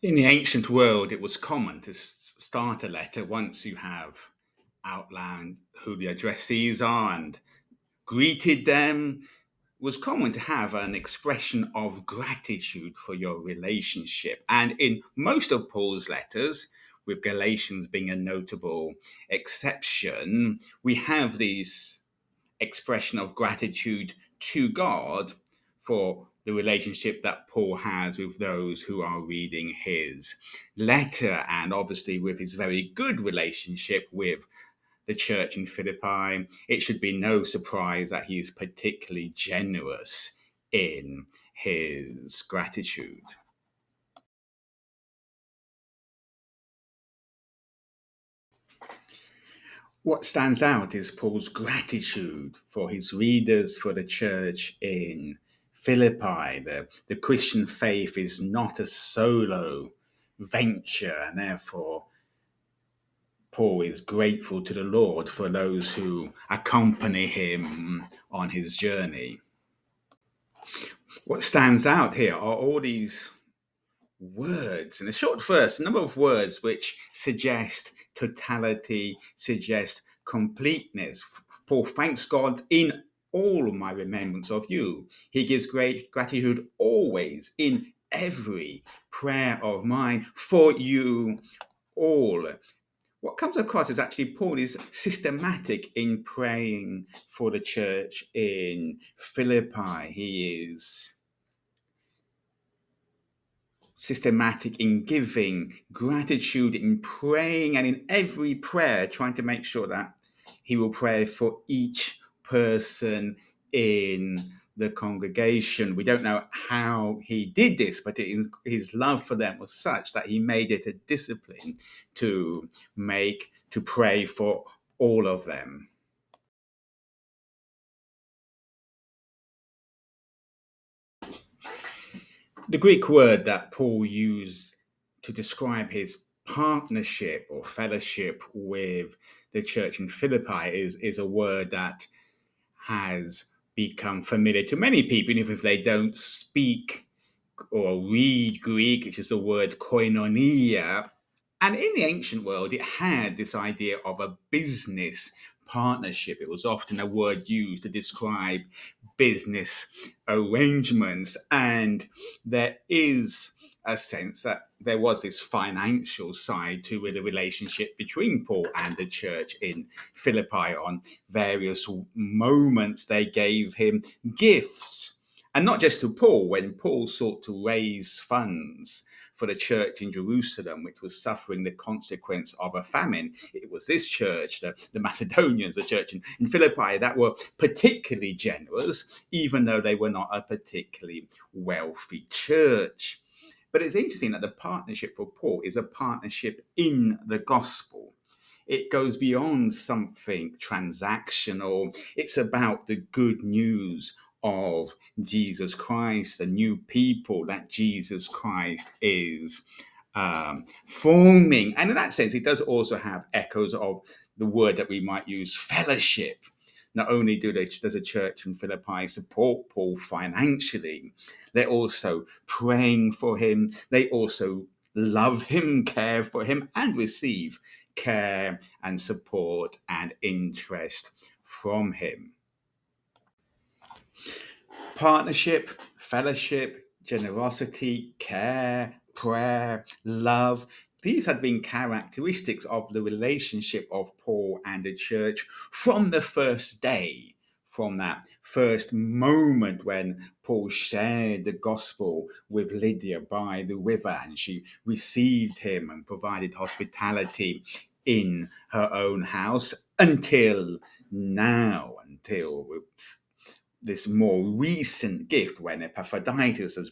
In the ancient world, it was common to start a letter once you have outlined who the addressees are and greeted them. It was common to have an expression of gratitude for your relationship. And in most of Paul's letters, with Galatians being a notable exception, we have these expression of gratitude to God for the relationship that Paul has with those who are reading his letter, and obviously with his very good relationship with the church in Philippi. It should be no surprise that he is particularly generous in his gratitude. What stands out is Paul's gratitude for his readers, for the church in Philippi. The Christian faith is not a solo venture, and therefore Paul is grateful to the Lord for those who accompany him on his journey. What stands out here are all these words in a short verse, a number of words which suggest totality, suggest completeness. Paul thanks God in all my remembrance of you. He gives great gratitude always in every prayer of mine for you all. What comes across is actually Paul is systematic in praying for the church in Philippi. He is systematic in giving, gratitude in praying, and in every prayer, trying to make sure that he will pray for each person in the congregation. We don't know how he did this, but his love for them was such that he made it a discipline to pray for all of them. The Greek word that Paul used to describe his partnership or fellowship with the church in Philippi is a word that has become familiar to many people, even if they don't speak or read Greek, which is the word koinonia. And in the ancient world, it had this idea of a business partnership. It was often a word used to describe business arrangements. And there is a sense that there was this financial side to the relationship between Paul and the church in Philippi. On various moments, they gave him gifts. And not just to Paul, when Paul sought to raise funds for the church in Jerusalem, which was suffering the consequence of a famine. It was this church, the Macedonians, the church in Philippi, that were particularly generous, even though they were not a particularly wealthy church. But it's interesting that the partnership for Paul is a partnership in the gospel. It goes beyond something transactional. It's about the good news of Jesus Christ, the new people that Jesus Christ is forming. And in that sense, it does also have echoes of the word that we might use, fellowship. Not only does a church in Philippi support Paul financially, they're also praying for him. They also love him, care for him, and receive care and support and interest from him. Partnership, fellowship, generosity, care, prayer, love. These had been characteristics of the relationship of Paul and the church from the first day, from that first moment when Paul shared the gospel with Lydia by the river and she received him and provided hospitality in her own house until now, until this more recent gift when Epaphroditus has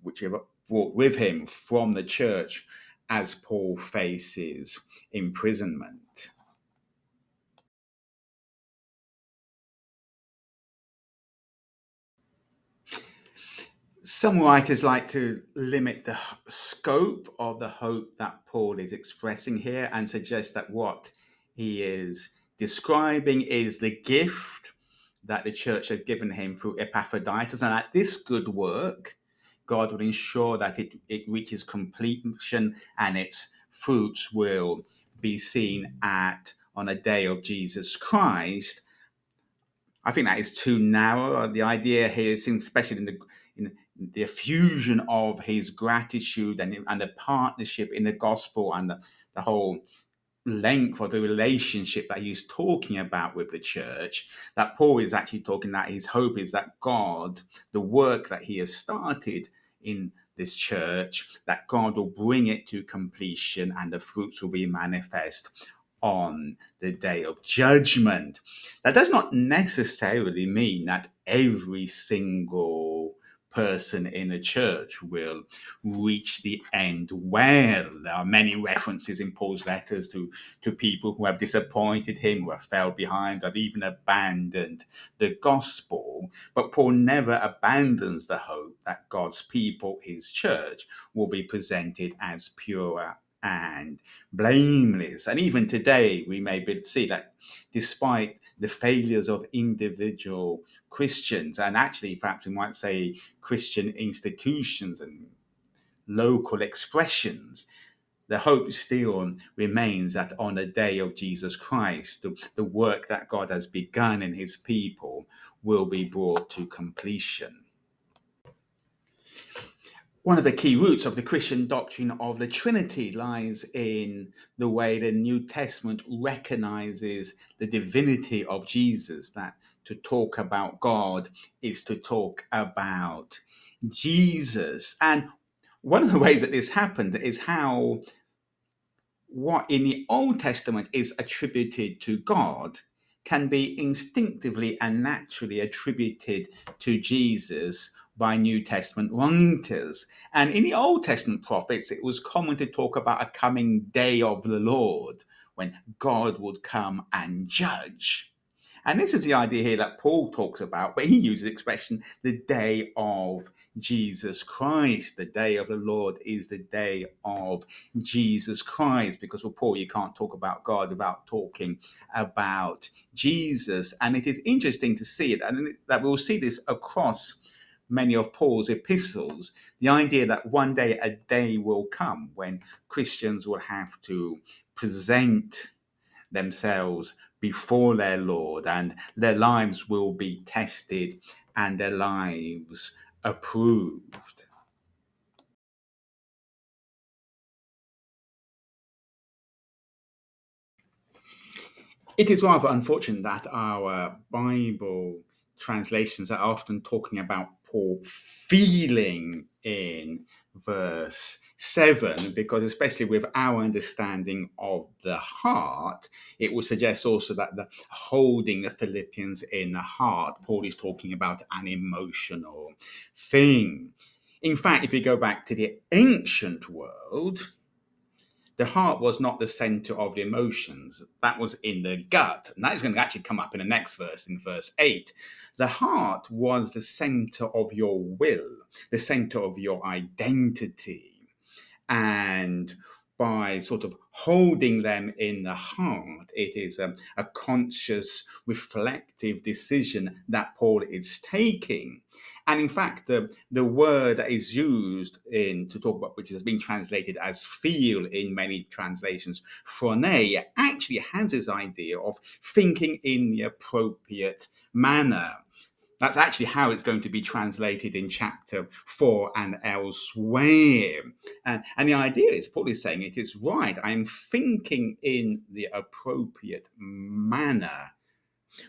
which he brought with him from the church as Paul faces imprisonment. Some writers like to limit the scope of the hope that Paul is expressing here and suggest that what he is describing is the gift that the church had given him through Epaphroditus, and that this good work God will ensure that it reaches completion and its fruits will be seen on a day of Jesus Christ. I think that is too narrow. The idea here seems, especially in the effusion of his gratitude and the partnership in the gospel and the whole length of the relationship that he's talking about with the church, that Paul is actually talking that his hope is that God, the work that he has started in this church, that God will bring it to completion and the fruits will be manifest on the day of judgment. That does not necessarily mean that every single person in a church will reach the end well. There are many references in Paul's letters to people who have disappointed him, who have fell behind, have even abandoned the gospel. But Paul never abandons the hope that God's people, his church, will be presented as pure and blameless. And even today, we may see that despite the failures of individual Christians, and actually perhaps we might say Christian institutions and local expressions, the hope still remains that on the day of Jesus Christ, the work that God has begun in his people will be brought to completion. One of the key roots of the Christian doctrine of the Trinity lies in the way the New Testament recognizes the divinity of Jesus, that to talk about God is to talk about Jesus. And one of the ways that this happened is how what in the Old Testament is attributed to God can be instinctively and naturally attributed to Jesus by New Testament writers. And in the Old Testament prophets, it was common to talk about a coming day of the Lord when God would come and judge. And this is the idea here that Paul talks about, but he uses the expression the day of Jesus Christ. The day of the Lord is the day of Jesus Christ, because for Paul, you can't talk about God without talking about Jesus. And it is interesting to see it, and that we'll see this across many of Paul's epistles, the idea that one day a day will come when Christians will have to present themselves before their Lord, and their lives will be tested and their lives approved. It is rather unfortunate that our Bible translations are often talking about Paul feeling in verse 7, because especially with our understanding of the heart, it would suggest also that the holding the Philippians in the heart, Paul is talking about an emotional thing. In fact, if you go back to the ancient world, the heart was not the center of the emotions. That was in the gut. And that is going to actually come up in the next verse, in verse 8. The heart was the center of your will, the center of your identity. And by sort of holding them in the heart, it is a conscious, reflective decision that Paul is taking. And in fact, the word that is used to talk about, which has been translated as feel in many translations, phronē, actually has this idea of thinking in the appropriate manner. That's actually how it's going to be translated in chapter 4 and elsewhere. And the idea is, Paul is saying, it is right. I'm thinking in the appropriate manner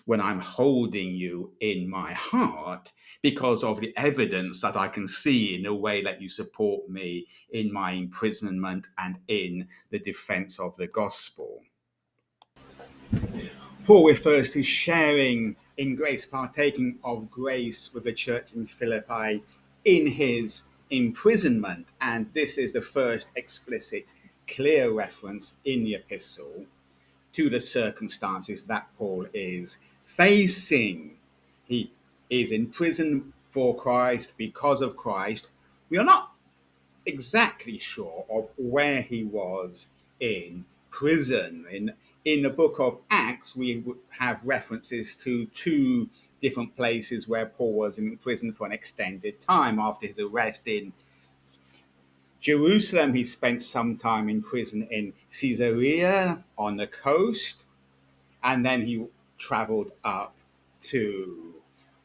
when I'm holding you in my heart, because of the evidence that I can see in the way that you support me in my imprisonment and in the defense of the gospel. Paul refers to sharing in grace, partaking of grace with the church in Philippi in his imprisonment. And this is the first explicit, clear reference in the epistle to the circumstances that Paul is facing. He is in prison for Christ, because of Christ. We are not exactly sure of where he was in prison. in the book of Acts, we have references to two different places where Paul was in prison for an extended time after his arrest in Jerusalem. He spent some time in prison in Caesarea on the coast, and then he traveled up to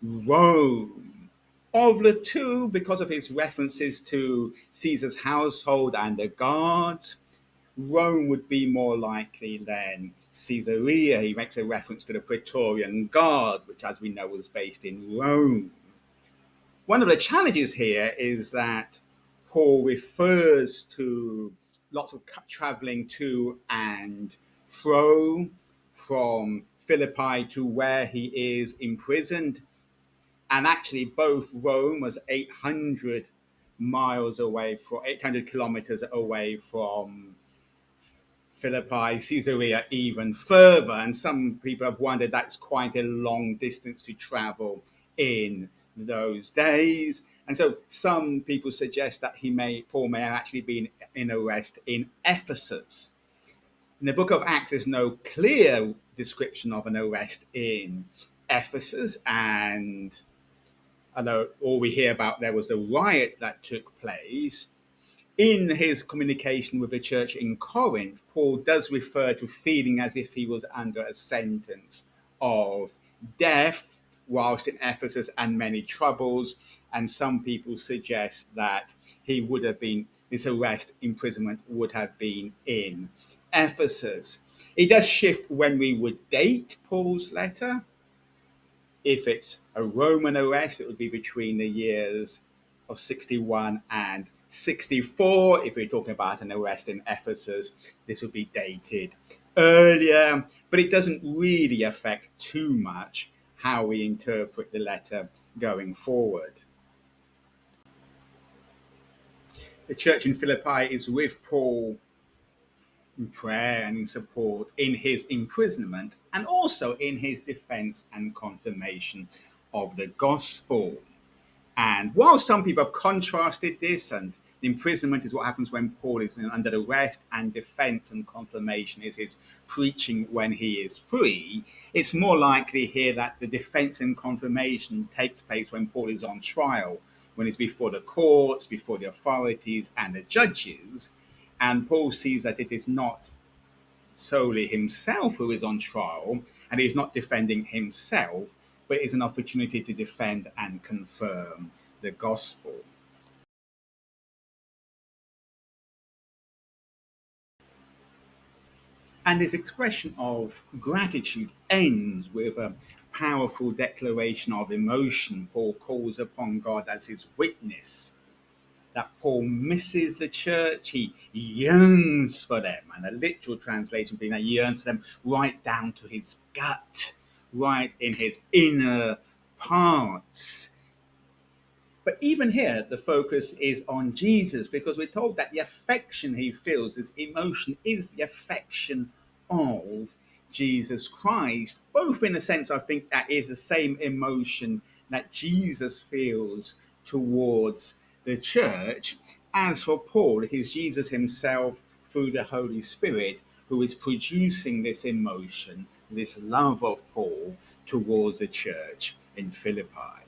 Rome. Of the two, because of his references to Caesar's household and the guards, Rome would be more likely than Caesarea. He makes a reference to the Praetorian Guard, which, as we know, was based in Rome. One of the challenges here is that Paul refers to lots of traveling to and fro from Philippi to where he is imprisoned. And actually, both Rome was 800 miles away, from 800 kilometers away from Philippi, Caesarea even further. And some people have wondered that's quite a long distance to travel in those days. And so some people suggest that Paul may have actually been in arrest in Ephesus. In the book of Acts, there's no clear description of an arrest in Ephesus. And although all we hear about there was a riot that took place, in his communication with the church in Corinth, Paul does refer to feeling as if he was under a sentence of death whilst in Ephesus and many troubles. And some people suggest that this arrest, imprisonment would have been in Ephesus. It does shift when we would date Paul's letter. If it's a Roman arrest, it would be between the years of 61 and 64. If we're talking about an arrest in Ephesus, this would be dated earlier, but it doesn't really affect too much how we interpret the letter going forward. The church in Philippi is with Paul in prayer and in support in his imprisonment and also in his defense and confirmation of the gospel. And while some people have contrasted this, and the imprisonment is what happens when Paul is under arrest, and defense and confirmation is his preaching when he is free, it's more likely here that the defense and confirmation takes place when Paul is on trial, when he's before the courts, before the authorities and the judges. And Paul sees that it is not solely himself who is on trial, and he's not defending himself, but it's an opportunity to defend and confirm the gospel. And this expression of gratitude ends with a powerful declaration of emotion. Paul calls upon God as his witness that Paul misses the church, he yearns for them, and a literal translation being that he yearns for them right down to his gut, right in his inner parts. But even here, the focus is on Jesus, because we're told that the affection he feels, this emotion, is the affection of Jesus Christ. Both in a sense, I think that is the same emotion that Jesus feels towards the church. As for Paul, it is Jesus himself through the Holy Spirit who is producing this emotion, this love of Paul towards the church in Philippi.